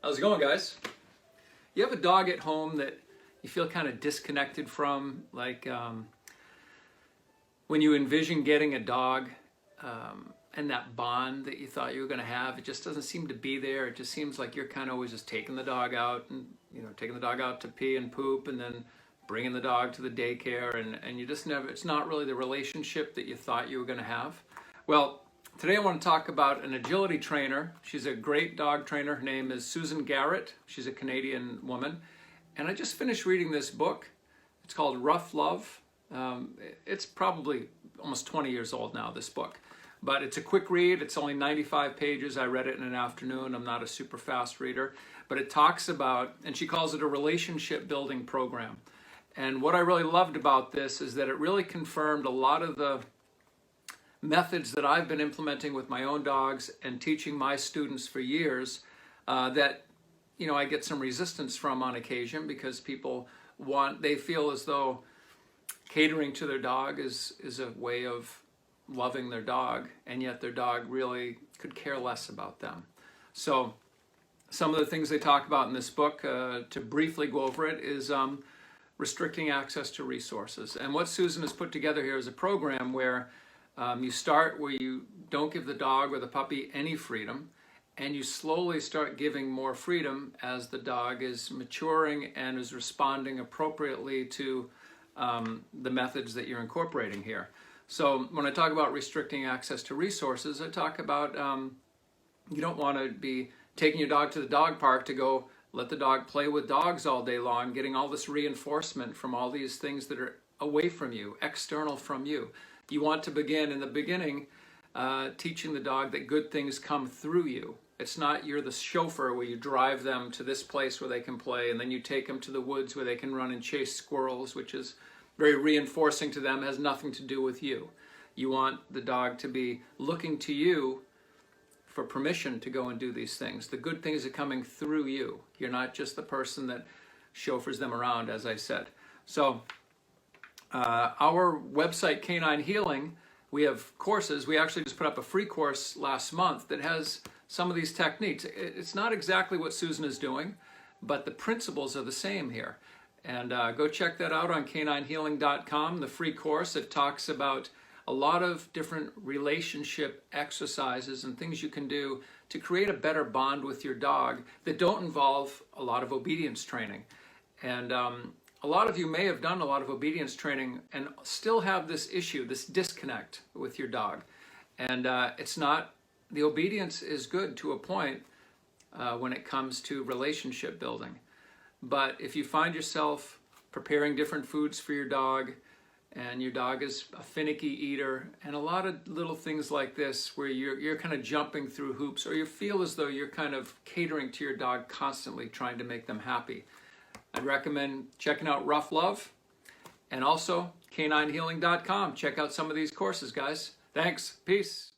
How's it going, guys? You have a dog at home that you feel kind of disconnected from, like when you envision getting a dog and that bond that you thought you were going to have, it just doesn't seem to be there. It just seems like you're kind of always just taking the dog out and, taking the dog out to pee and poop and then bringing the dog to the daycare, and you just never, it's not really the relationship that you thought you were going to have. Well, today I want to talk about an agility trainer. She's a great dog trainer. Her name is Susan Garrett. She's a Canadian woman. And I just finished reading this book. It's called Ruff Love. It's probably almost 20 years old now, this book. But it's a quick read. It's only 95 pages. I read it in an afternoon. I'm not a super fast reader. But it talks about, and she calls it a relationship building program. And what I really loved about this is that it really confirmed a lot of the methods that I've been implementing with my own dogs and teaching my students for years that I get some resistance from on occasion, because people they feel as though catering to their dog is a way of loving their dog, and yet their dog really could care less about them. So some of the things they talk about in this book, to briefly go over it, is restricting access to resources. And what Susan has put together here is a program where you start where you don't give the dog or the puppy any freedom, and you slowly start giving more freedom as the dog is maturing and is responding appropriately to the methods that you're incorporating here. So when I talk about restricting access to resources, I talk about you don't want to be taking your dog to the dog park to go let the dog play with dogs all day long, getting all this reinforcement from all these things that are away from you, external from you. You want to begin in the beginning teaching the dog that good things come through you. It's not you're the chauffeur where you drive them to this place where they can play and then you take them to the woods where they can run and chase squirrels, which is very reinforcing to them, has nothing to do with you. You want the dog to be looking to you for permission to go and do these things. The good things are coming through you. You're not just the person that chauffeurs them around, as I said. So our website, Canine Healing, we have courses. We actually just put up a free course last month that has some of these techniques. It's not exactly what Susan is doing, but the principles are the same here. And go check that out on caninehealing.com, the free course. It talks about a lot of different relationship exercises and things you can do to create a better bond with your dog that don't involve a lot of obedience training. And a lot of you may have done a lot of obedience training and still have this issue, this disconnect with your dog. And it's not, the obedience is good to a point when it comes to relationship building. But if you find yourself preparing different foods for your dog, and your dog is a finicky eater, and a lot of little things like this where you're kind of jumping through hoops, or you feel as though you're kind of catering to your dog constantly, trying to make them happy, I'd recommend checking out Ruff Love, and also caninehealing.com. Check out some of these courses, guys. Thanks. Peace.